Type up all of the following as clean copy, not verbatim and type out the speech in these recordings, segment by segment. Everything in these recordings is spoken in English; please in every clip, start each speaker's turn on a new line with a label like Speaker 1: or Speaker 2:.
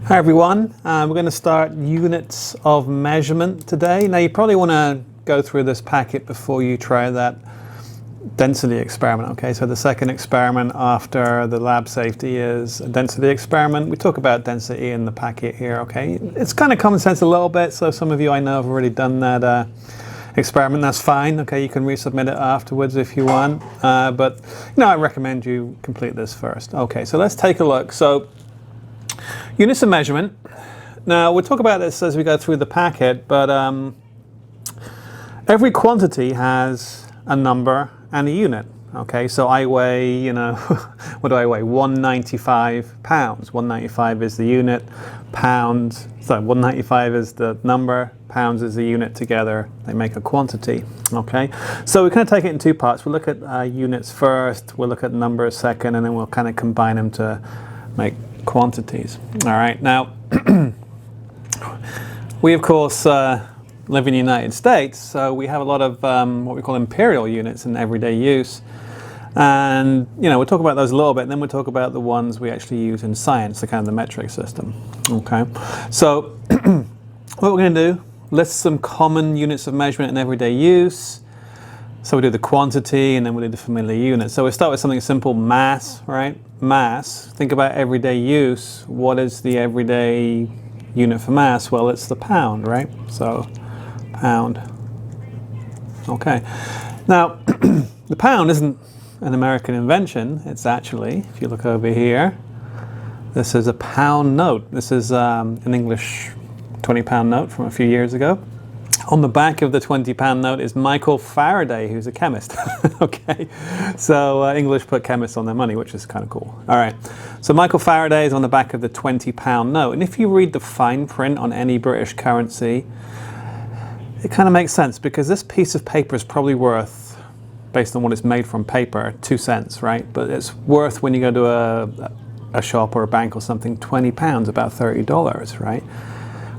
Speaker 1: Hi everyone, we're going to start units of measurement today. Now you probably want to go through this packet before you try that density experiment. Okay, so the second experiment after the lab safety is a density experiment. We talk about density in the packet here. Okay, it's kind of common sense a little bit, so some of you I know have already done that experiment. That's fine. Okay, you can resubmit it afterwards if you want, but I recommend you complete this first. Okay, so let's take a look. So units of measurement. Now we'll talk about this as we go through the packet, but every quantity has a number and a unit. Okay, so I weigh, what do I weigh? 195 pounds. 195 is the unit, pounds, so 195 is the number, pounds is the unit, together they make a quantity. Okay, so we're going to take it in two parts. We'll look at units first, we'll look at numbers second, and then we'll kind of combine them to make quantities. All right, now we of course live in the United States, so we have a lot of what we call imperial units in everyday use, and we'll talk about those a little bit, and then we'll talk about the ones we actually use in science, the kind of the metric system. Okay, so what we're going to do, list some common units of measurement in everyday use. So we do the quantity, and then we'll do the familiar unit. So we'll start with something simple, mass, right? Mass. Think about everyday use. What is the everyday unit for mass? Well, it's the pound, right? So pound. Okay. Now, the pound isn't an American invention. It's actually, if you look over here, this is a pound note. This is an English 20-pound note from a few years ago. On the back of the 20-pound note is Michael Faraday, who's a chemist. Okay, so English put chemists on their money, which is kind of cool. All right, so Michael Faraday is on the back of the 20-pound note. And if you read the fine print on any British currency, it kind of makes sense, because this piece of paper is probably worth, based on what it's made from paper, 2 cents, right? But it's worth, when you go to a shop or a bank or something, 20 pounds, about $30, right?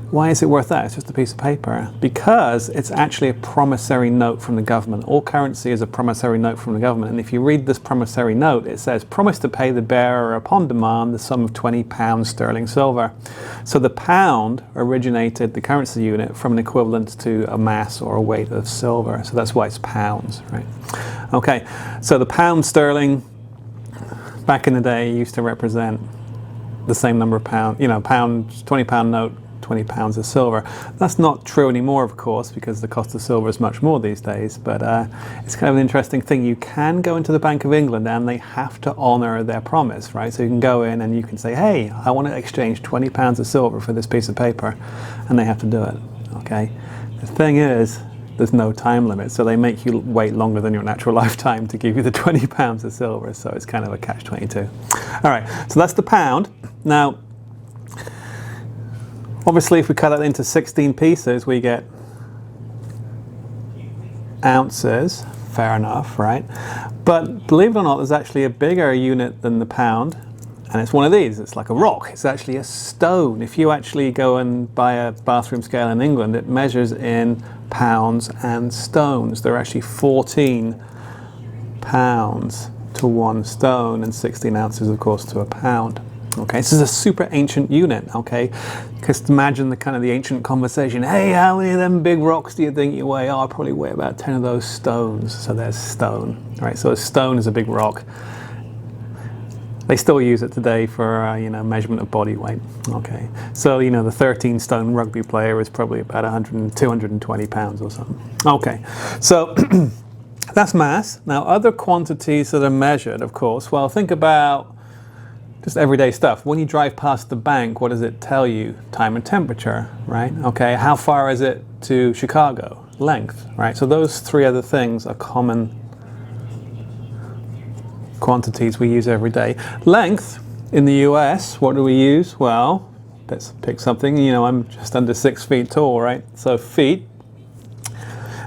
Speaker 1: Why is it worth that? It's just a piece of paper. Because it's actually a promissory note from the government. All currency is a promissory note from the government. And if you read this promissory note, it says, promise to pay the bearer upon demand the sum of 20 pounds sterling silver. So the pound originated, the currency unit, from an equivalent to a mass or a weight of silver. So that's why it's pounds, right? Okay, so the pound sterling, back in the day, used to represent the same number of pounds, pounds, 20-pound note, 20 pounds of silver. That's not true anymore, of course, because the cost of silver is much more these days, but it's kind of an interesting thing. You can go into the Bank of England and they have to honor their promise, right? So you can go in and you can say, hey, I want to exchange 20 pounds of silver for this piece of paper, and they have to do it, okay? The thing is, there's no time limit, so they make you wait longer than your natural lifetime to give you the 20 pounds of silver, so it's kind of a catch-22. All right, so that's the pound. Now, obviously, if we cut it into 16 pieces, we get ounces. Fair enough, right? But believe it or not, there's actually a bigger unit than the pound, and it's one of these. It's like a rock. It's actually a stone. If you actually go and buy a bathroom scale in England, it measures in pounds and stones. There are actually 14 pounds to 1 stone, and 16 ounces, of course, to a pound. Okay, this is a super ancient unit, okay? Just imagine the ancient conversation. Hey, how many of them big rocks do you think you weigh? Oh, I probably weigh about 10 of those stones. So there's stone, right? So a stone is a big rock. They still use it today for, measurement of body weight, okay? So, the 13-stone rugby player is probably about 220 pounds or something. Okay, so that's mass. Now, other quantities that are measured, of course, well, think about just everyday stuff. When you drive past the bank, what does it tell you? Time and temperature, right? Okay, how far is it to Chicago? Length, right? So those three other things are common quantities we use every day. Length, in the US, what do we use? Well, let's pick something. I'm just under 6 feet tall, right? So feet.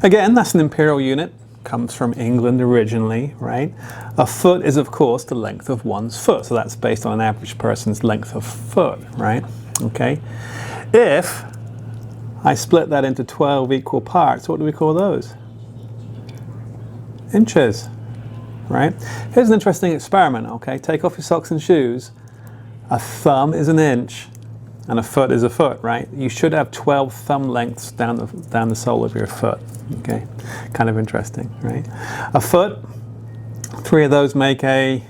Speaker 1: Again, that's an imperial unit. Comes from England originally, right? A foot is, of course, the length of one's foot. So that's based on an average person's length of foot, right? Okay. If I split that into 12 equal parts, what do we call those? Inches, right? Here's an interesting experiment, okay? Take off your socks and shoes. A thumb is an inch, and a foot is a foot, right? You should have 12 thumb lengths down the sole of your foot. Okay, kind of interesting, right? A foot, 3 of those make a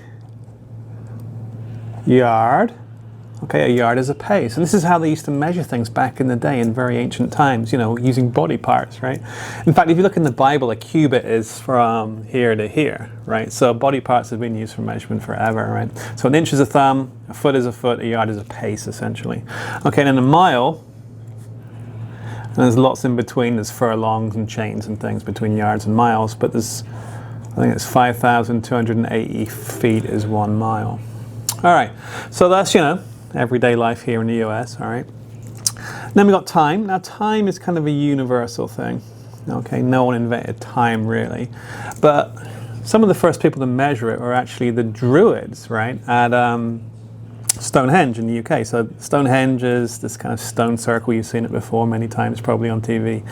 Speaker 1: yard. Okay, a yard is a pace. And this is how they used to measure things back in the day in very ancient times, you know, using body parts, right? In fact, if you look in the Bible, a cubit is from here to here, right? So body parts have been used for measurement forever, right? So an inch is a thumb, a foot is a foot, a yard is a pace, essentially. Okay, and then a mile, and there's lots in between. There's furlongs and chains and things between yards and miles, but there's, I think it's 5,280 feet is 1 mile. All right, so that's, you know, everyday life here in the US, all right? Then we got time. Now time is kind of a universal thing, okay? No one invented time really, but some of the first people to measure it were actually the Druids, right? At Stonehenge in the UK. So Stonehenge is this kind of stone circle, you've seen it before many times, probably on TV.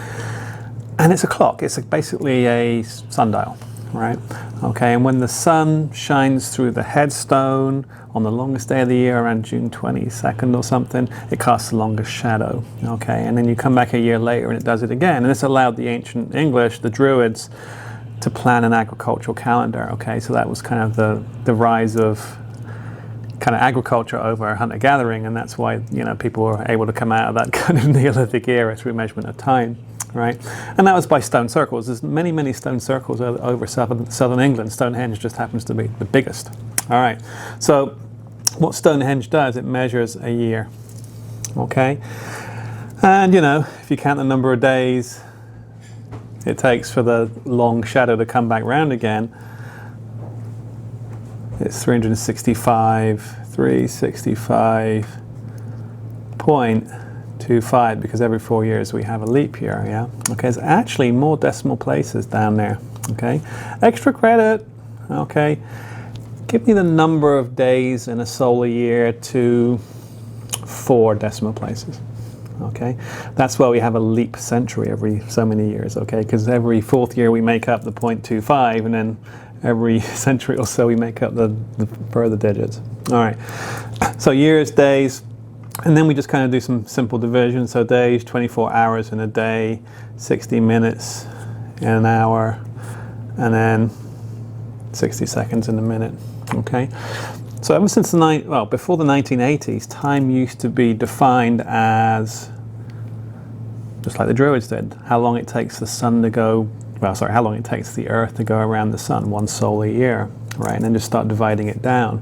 Speaker 1: And it's a clock, it's basically a sundial, right? Okay, and when the sun shines through the headstone on the longest day of the year, around June 22nd or something, it casts the longest shadow, okay? And then you come back a year later and it does it again. And this allowed the ancient English, the Druids, to plan an agricultural calendar, okay? So that was kind of the rise of kind of agriculture over hunter-gathering, and that's why, you know, people were able to come out of that kind of Neolithic era through measurement of time. Right, and that was by stone circles. There's many, many stone circles over southern England. Stonehenge just happens to be the biggest. All right, so what Stonehenge does, it measures a year. Okay, and you know, if you count the number of days it takes for the long shadow to come back round again, it's 365.25, because every 4 years we have a leap year, yeah? Okay, there's actually more decimal places down there, okay? Extra credit, okay? Give me the number of days in a solar year to 4 decimal places, okay? That's why we have a leap century every so many years, okay? Because every 4th year we make up the 0.25, and then every century or so we make up the further digits. All right, so years, days, and then we just kind of do some simple division. So days, 24 hours in a day, 60 minutes in an hour, and then 60 seconds in a minute, okay? So ever since before the 1980s, time used to be defined as, just like the Druids did, how long it takes the sun to go, how long it takes the Earth to go around the sun, 1 solar year, right? And then just start dividing it down.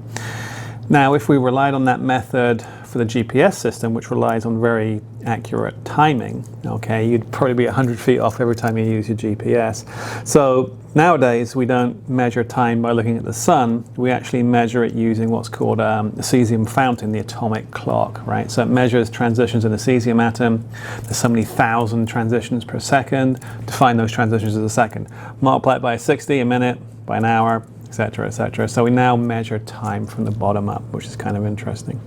Speaker 1: Now, if we relied on that method for the GPS system, which relies on very accurate timing, okay, you'd probably be 100 feet off every time you use your GPS. So nowadays, we don't measure time by looking at the sun. We actually measure it using what's called a cesium fountain, the atomic clock, right? So it measures transitions in a cesium atom. There's so many thousand transitions per second. Define those transitions as a second. Multiply it by 60, a minute, by an hour, etc., etc. So we now measure time from the bottom up, which is kind of interesting.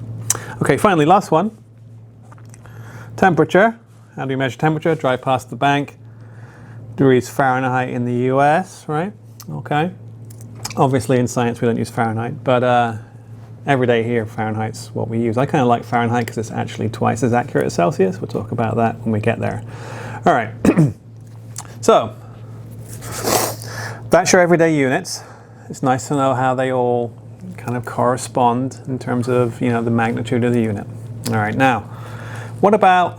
Speaker 1: Okay, finally, last one. Temperature. How do you measure temperature? Drive past the bank. Degrees Fahrenheit in the US, right? Okay. Obviously in science we don't use Fahrenheit, but every day here Fahrenheit's what we use. I kind of like Fahrenheit because it's actually twice as accurate as Celsius. We'll talk about that when we get there. All right. So that's your everyday units. It's nice to know how they all kind of correspond in terms of, you know, the magnitude of the unit. All right, now, what about,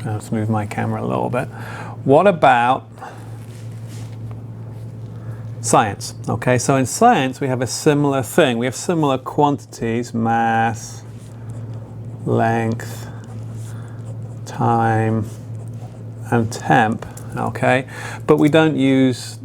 Speaker 1: let's move my camera a little bit. What about science? Okay, so in science we have a similar thing. We have similar quantities, mass, length, time, and temp, okay? But we don't use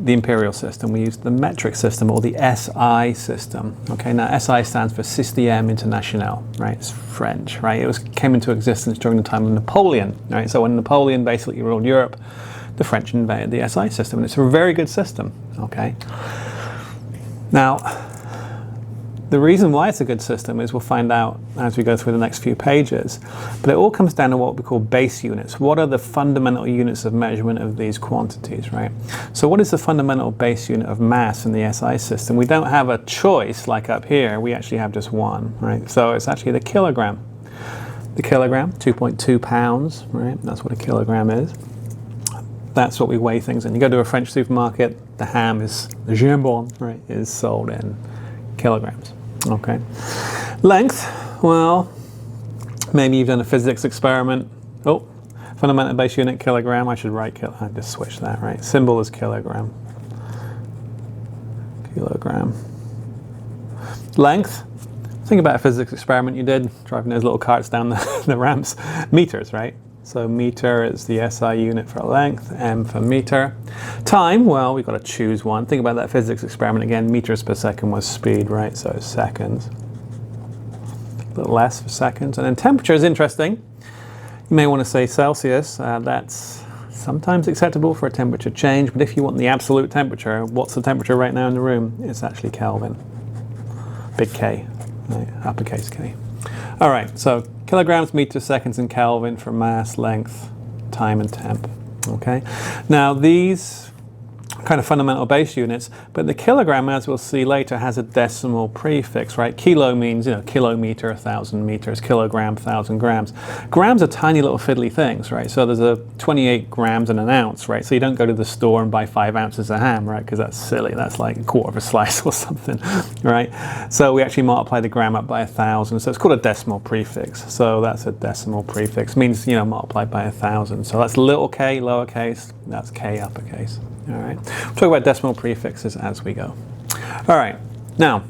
Speaker 1: the imperial system, we use the metric system, or the SI system. Okay, now SI stands for Système International, right? It's French, right? It came into existence during the time of Napoleon, right? So when Napoleon basically ruled Europe, the French invented the SI system, and it's a very good system, okay? Now, The reason why it's a good system is we'll find out as we go through the next few pages. But it all comes down to what we call base units. What are the fundamental units of measurement of these quantities, right? So what is the fundamental base unit of mass in the SI system? We don't have a choice like up here. We actually have just one, right? So it's actually the kilogram. The kilogram, 2.2 pounds, right? That's what a kilogram is. That's what we weigh things in. You go to a French supermarket, the ham is, the jambon, right, is sold in kilograms, okay? Length, well, maybe you've done a physics experiment. Oh, fundamental base unit, kilogram. I should write, I just switch that, right? Symbol is kilogram. Kilogram. Length, think about a physics experiment you did, driving those little carts down the ramps. Meters, right? So meter is the SI unit for length, M for meter. Time, well, we've got to choose one. Think about that physics experiment again. Meters per second was speed, right? So seconds. A little less for seconds. And then temperature is interesting. You may want to say Celsius. That's sometimes acceptable for a temperature change, but if you want the absolute temperature, what's the temperature right now in the room? It's actually Kelvin. Big K, right? Uppercase K. All right, so kilograms, meters, seconds, and Kelvin for mass, length, time, and temp. Okay. Now these kind of fundamental base units, but the kilogram, as we'll see later, has a decimal prefix, right? Kilo means, you know, kilometer, 1,000 meters, kilogram, 1,000 grams. Grams are tiny little fiddly things, right? So there's a 28 grams in an ounce, right? So you don't go to the store and buy 5 ounces of ham, right? Because that's silly. That's like a quarter of a slice or something, right? So we actually multiply the gram up by 1,000. So it's called a decimal prefix. So that's a decimal prefix. Means, you know, multiplied by 1,000. So that's little k, lowercase. That's k, uppercase. All right, we'll talk about decimal prefixes as we go. All right, now,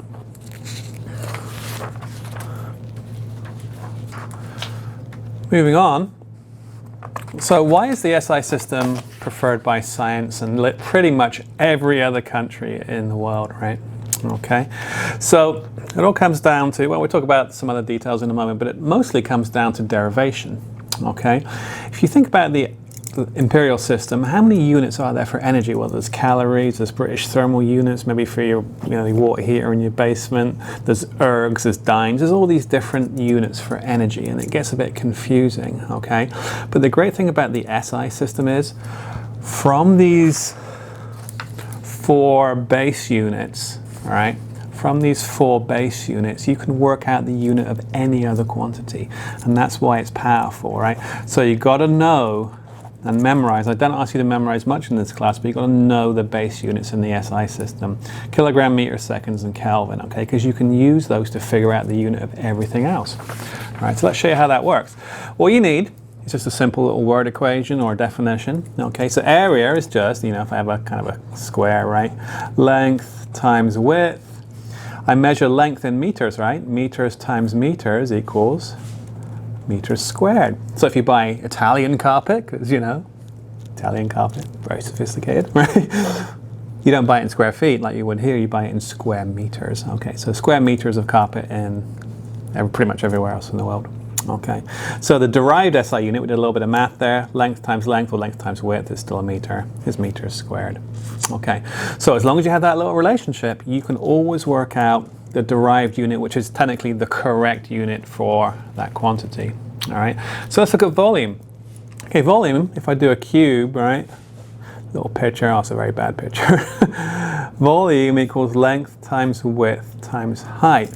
Speaker 1: moving on. So why is the SI system preferred by science and pretty much every other country in the world, right? Okay, so it all comes down to, well, we'll talk about some other details in a moment, but it mostly comes down to derivation, okay? If you think about the imperial system, how many units are there for energy? Well, there's calories, there's British thermal units, maybe for your, you know, the water heater in your basement, there's ergs, there's dimes, there's all these different units for energy, and it gets a bit confusing, okay? But the great thing about the SI system is, from these 4 base units, all right, from these 4 base units, you can work out the unit of any other quantity, and that's why it's powerful, right? So you've got to know and memorize. I don't ask you to memorize much in this class, but you've got to know the base units in the SI system. Kilogram, meter, seconds, and Kelvin, okay? Because you can use those to figure out the unit of everything else. All right, so let's show you how that works. All you need is just a simple little word equation or definition, okay? So area is just, you know, if I have a kind of a square, right? Length times width. I measure length in meters, right? Meters times meters equals meters squared. So if you buy Italian carpet, because, you know, Italian carpet, very sophisticated, right? You don't buy it in square feet like you would here, you buy it in square meters. Okay, so square meters of carpet in pretty much everywhere else in the world. Okay, so the derived SI unit, we did a little bit of math there, length times length or length times width is still a meter, is meters squared. Okay, so as long as you have that little relationship, you can always work out the derived unit, which is technically the correct unit for that quantity. All right, so let's look at volume. Okay, volume, if I do a cube, right, little picture, oh, it's a very bad picture. Volume equals length times width times height.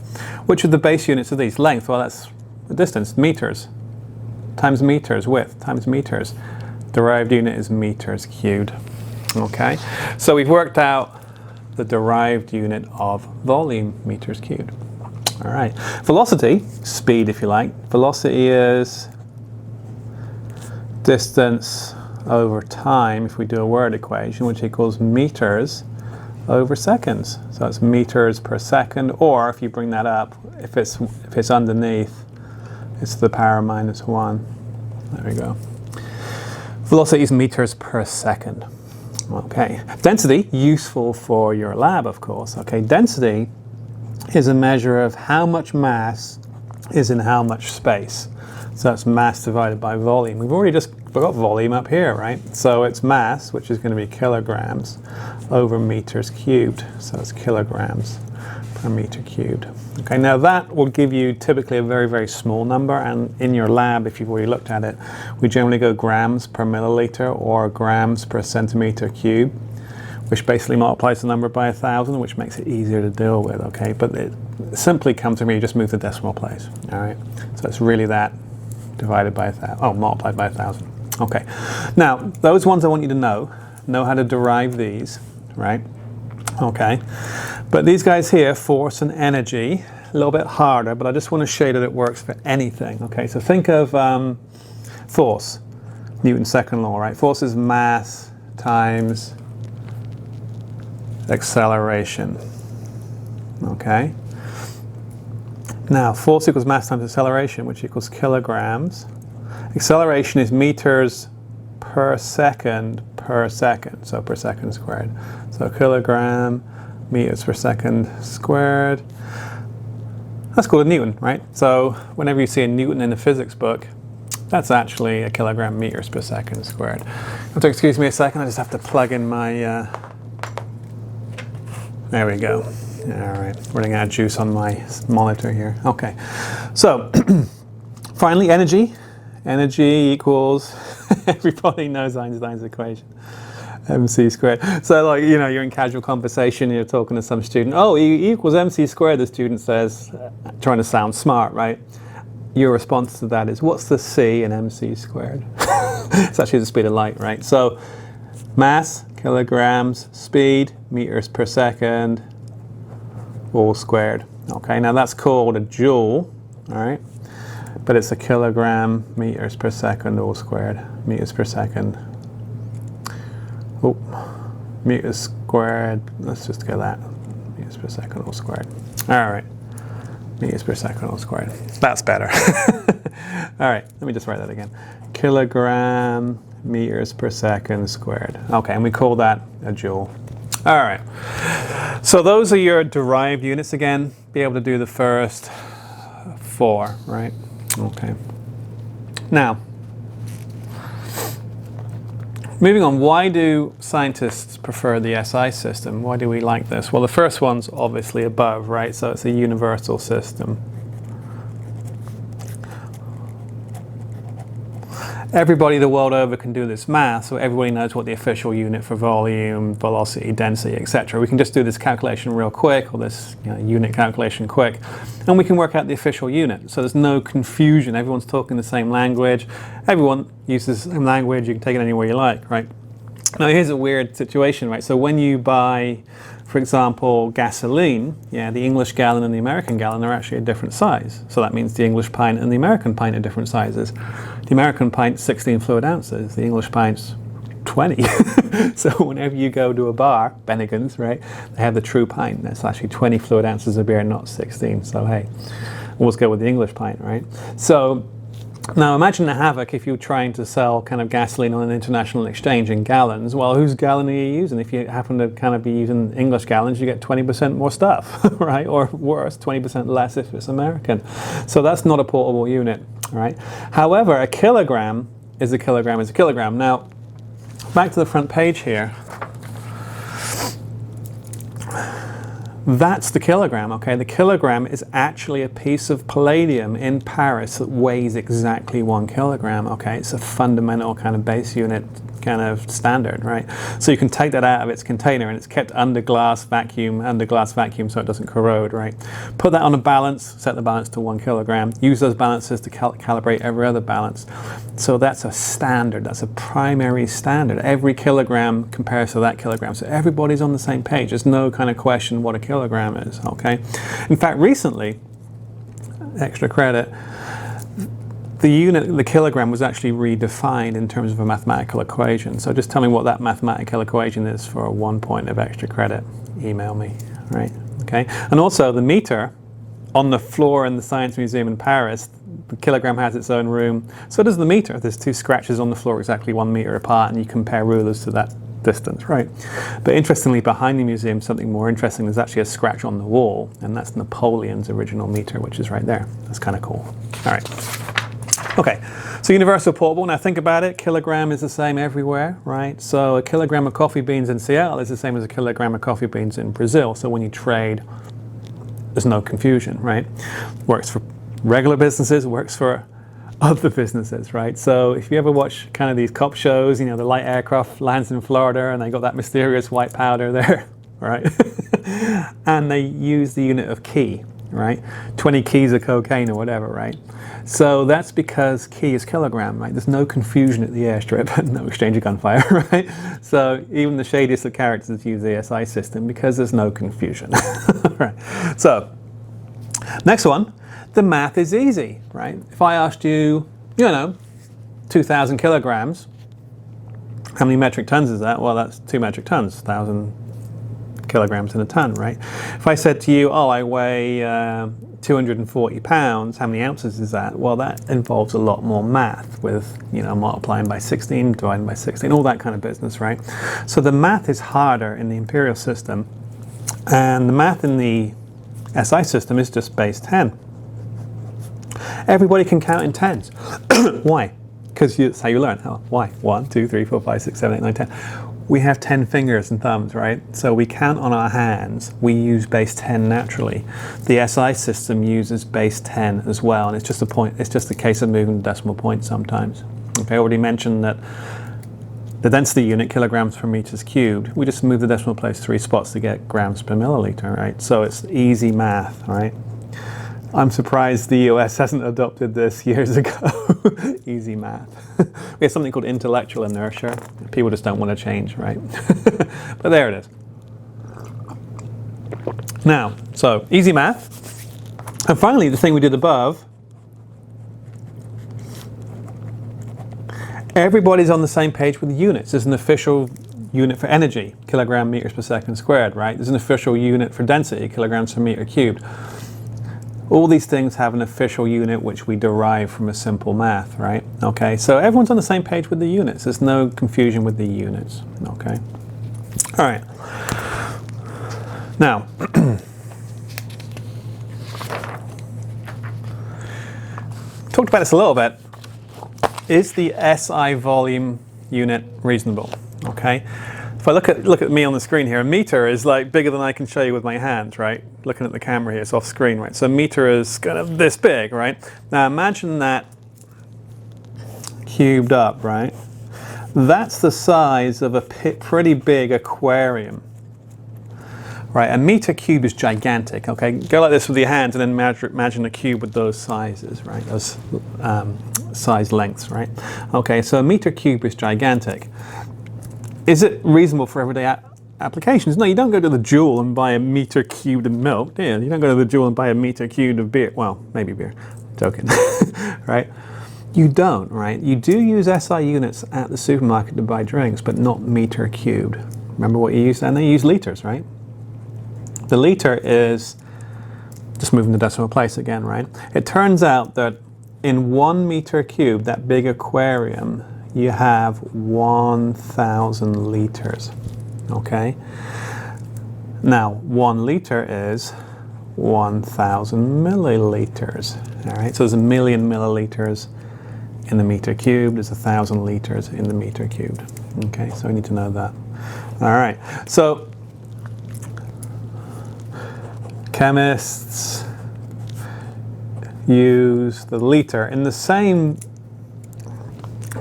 Speaker 1: Which are the base units of these? Length, well, that's the distance, meters, times meters, width times meters. Derived unit is meters cubed. Okay, so we've worked out the derived unit of volume, meters cubed. All right, velocity, speed if you like. Velocity is distance over time, if we do a word equation, which equals meters over seconds. So it's meters per second, or if you bring that up, if it's underneath, it's to the power of -1. There we go. Velocity is meters per second. Okay, density, useful for your lab, of course. Okay, density is a measure of how much mass is in how much space. So that's mass divided by volume. We've already just got volume up here, right? So it's mass, which is going to be kilograms, over meters cubed. So it's kilograms per meter cubed. Okay, now that will give you typically a very, very small number, and in your lab, if you've already looked at it, we generally go grams per milliliter or grams per centimeter cube, which basically multiplies the number by 1,000, which makes it easier to deal with, okay? But it simply comes to me, you just move the decimal place, all right? So it's really that divided by 1,000, oh, multiplied by 1,000. Okay, now those ones I want you to know how to derive these, right? Okay, but these guys here, force and energy, a little bit harder, but I just want to show you that it works for anything. Okay, so think of force, Newton's second law, right? Force is mass times acceleration. Okay, now force equals mass times acceleration, which equals kilograms. Acceleration is meters per second, so per second squared. So kilogram meters per second squared. That's called a Newton, right? So whenever you see a Newton in a physics book, that's actually a kilogram meters per second squared. You have to excuse me a second, I just have to plug in my, there we go. All right, running out of juice on my monitor here. Okay, so finally energy. Energy equals, everybody knows Einstein's equation, mc squared. So like, you know, you're in casual conversation, you're talking to some student, oh, E equals mc squared, the student says, trying to sound smart, right? Your response to that is, what's the c in mc squared? It's actually the speed of light, right? So mass, kilograms, speed, meters per second, all squared. Okay, now that's called a joule, all right? But it's a kilogram meters per second all squared. Meters per second. Oh, meters squared. Let's just get that. Meters per second all squared. All right. Meters per second all squared. That's better. All right, let me just write that again. Kilogram meters per second squared. Okay, and we call that a joule. All right. So those are your derived units again. Be able to do the first 4, right? Okay. Now, moving on, why do scientists prefer the SI system? Why do we like this? Well, the first one's obviously above, right? So it's a universal system. Everybody the world over can do this math, so everybody knows what the official unit for volume, velocity, density, etc. We can just do this calculation real quick, or this unit calculation quick, and we can work out the official unit. So there's no confusion. Everyone's talking the same language. Everyone uses the same language. You can take it anywhere you like, right? Now here's a weird situation, right? So when you buy, for example, gasoline, the English gallon and the American gallon are actually a different size. So that means the English pint and the American pint are different sizes. The American pint's 16 fluid ounces, the English pint's 20. So whenever you go to a bar, Bennigan's, right, they have the true pint. That's actually 20 fluid ounces of beer, not 16. So hey, always go with the English pint, right? So now imagine the havoc if you're trying to sell kind of gasoline on an international exchange in gallons. Well, whose gallon are you using? If you happen to kind of be using English gallons, you get 20% more stuff, right? Or worse, 20% less if it's American. So that's not a portable unit, right? However, a kilogram is a kilogram is a kilogram. Now, back to the front page here. That's the kilogram, okay? The kilogram is actually a piece of palladium in Paris that weighs exactly 1 kilogram, okay? It's a fundamental kind of base unit kind of standard, right? So you can take that out of its container and it's kept under glass vacuum so it doesn't corrode, right? Put that on a balance, set the balance to 1 kilogram, use those balances to calibrate every other balance. So that's a standard, that's a primary standard. Every kilogram compares to that kilogram. So everybody's on the same page. There's no kind of question what a kilogram is, okay? In fact, recently, extra credit, the unit, the kilogram, was actually redefined in terms of a mathematical equation. So just tell me what that mathematical equation is for 1 point of extra credit. Email me, right? Okay. And also the meter on the floor in the Science Museum in Paris, the kilogram has its own room. So does the meter. There's 2 scratches on the floor exactly 1 meter apart, and you compare rulers to that distance, right? But interestingly, behind the museum, something more interesting, there's actually a scratch on the wall, and that's Napoleon's original meter, which is right there. That's kind of cool. All right. Okay, so universal portable. Now think about it, kilogram is the same everywhere, right? So a kilogram of coffee beans in Seattle is the same as a kilogram of coffee beans in Brazil. So when you trade there's no confusion, right? Works for regular businesses, works for other businesses, right? So if you ever watch kind of these cop shows, you know, the light aircraft lands in Florida and they got that mysterious white powder there, right? And they use the unit of key, right? 20 keys of cocaine or whatever, right? So that's because key is kilogram, right? There's no confusion at the airstrip, no exchange of gunfire, right? So even the shadiest of characters use the SI system because there's no confusion, right? So next one. The math is easy, right? If I asked you, you know, 2,000 kilograms, how many metric tons is that? Well, that's 2 metric tons, 1,000 kilograms in a ton, right? If I said to you, oh, I weigh 240 pounds, how many ounces is that? Well, that involves a lot more math with, you know, multiplying by 16, dividing by 16, all that kind of business, right? So the math is harder in the imperial system, and the math in the SI system is just base 10. Everybody can count in tens. Why? Because that's how you learn. Oh, why? 1, 2, 3, 4, 5, 6, 7, 8, 9, 10. We have 10 fingers and thumbs, right? So we count on our hands. We use base 10 naturally. The SI system uses base 10 as well, and it's just a point. It's just a case of moving the decimal point sometimes. Okay, I already mentioned that the density unit, kilograms per meters cubed, we just move the decimal place 3 spots to get grams per milliliter, right? So it's easy math, right? I'm surprised the US hasn't adopted this years ago. Easy math. We have something called intellectual inertia. People just don't want to change, right? But there it is. Now, so easy math. And finally, the thing we did above. Everybody's on the same page with the units. There's an official unit for energy, kilogram meters per second squared, right? There's an official unit for density, kilograms per meter cubed. All these things have an official unit which we derive from a simple math, right? Okay, so everyone's on the same page with the units. There's no confusion with the units, okay? All right. Now, talked about this a little bit. Is the SI volume unit reasonable? Okay. If I look at me on the screen here, a meter is like bigger than I can show you with my hand, right? Looking at the camera here, it's off screen, right? So a meter is kind of this big, right? Now imagine that cubed up, right? That's the size of a pretty big aquarium, right? A meter cubed is gigantic, okay? Go like this with your hands and then imagine a cube with those sizes, right? Those size lengths, right? Okay, so a meter cubed is gigantic. Is it reasonable for everyday applications? No, you don't go to the Jewel and buy a meter cubed of milk, do you? You don't go to the Jewel and buy a meter cubed of beer. Well, maybe beer. Joking. Right? You don't, right? You do use SI units at the supermarket to buy drinks, but not meter cubed. Remember what you used? And they use liters, right? The liter is just moving the decimal place again, right? It turns out that in 1 meter cubed, that big aquarium, you have 1,000 liters, okay? Now, 1 liter is 1,000 milliliters, all right? So there's 1,000,000 milliliters in the meter cubed, there's 1,000 liters in the meter cubed, okay? So we need to know that. All right, so chemists use the liter in the same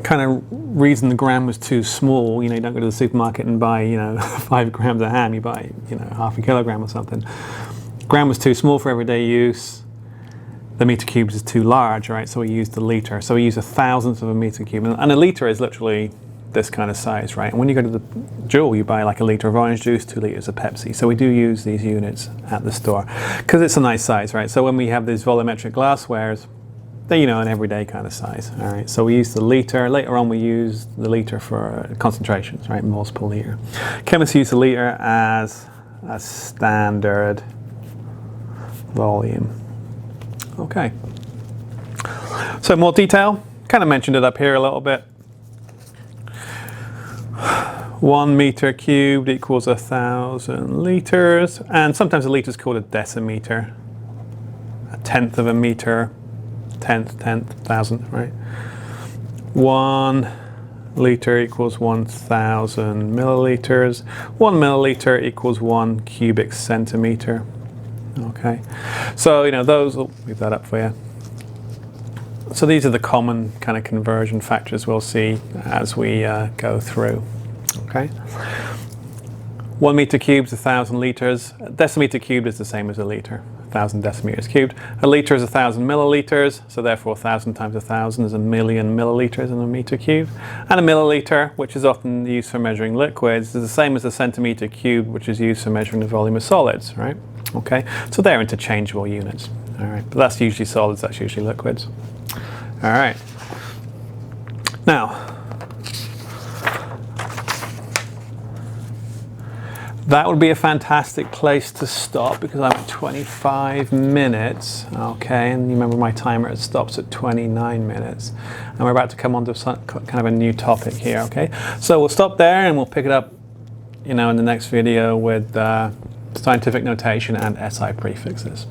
Speaker 1: kind of reason the gram was too small. You know, you don't go to the supermarket and buy, you know, 5 grams a ham, you buy, you know, half a kilogram or something. Gram was too small for everyday use. The meter cubed is too large, right? So we use the liter. So we use 1,000th of a meter cube. And a liter is literally this kind of size, right? And when you go to the Jewel, you buy like a liter of orange juice, 2 liters of Pepsi. So we do use these units at the store because it's a nice size, right? So when we have these volumetric glasswares, they're, you know, an everyday kind of size, all right? So we use the liter. Later on, we use the liter for concentrations, right? Moles per liter. Chemists use the liter as a standard volume. Okay. So more detail, kind of mentioned it up here a little bit. 1 meter cubed equals 1,000 liters, and sometimes a liter is called a decimeter, a tenth of a meter, tenth, 1,000, right? 1 liter equals 1,000 milliliters. 1 milliliter equals 1 cubic centimeter. Okay, so those, will leave that up for you. So these are the common kind of conversion factors we'll see as we go through. Okay, 1 meter cubed is 1,000 liters. A decimeter cubed is the same as a liter. 1,000 decimeters cubed. A liter is 1,000 milliliters, so therefore 1,000 times 1,000 is 1,000,000 milliliters in a meter cubed. And a milliliter, which is often used for measuring liquids, is the same as a centimeter cubed, which is used for measuring the volume of solids, right? Okay, so they're interchangeable units. All right, but that's usually solids, that's usually liquids. All right. Now, that would be a fantastic place to stop because I'm at 25 minutes, okay, and you remember my timer, it stops at 29 minutes. And we're about to come on to some, kind of a new topic here, okay? So we'll stop there and we'll pick it up, in the next video with scientific notation and SI prefixes.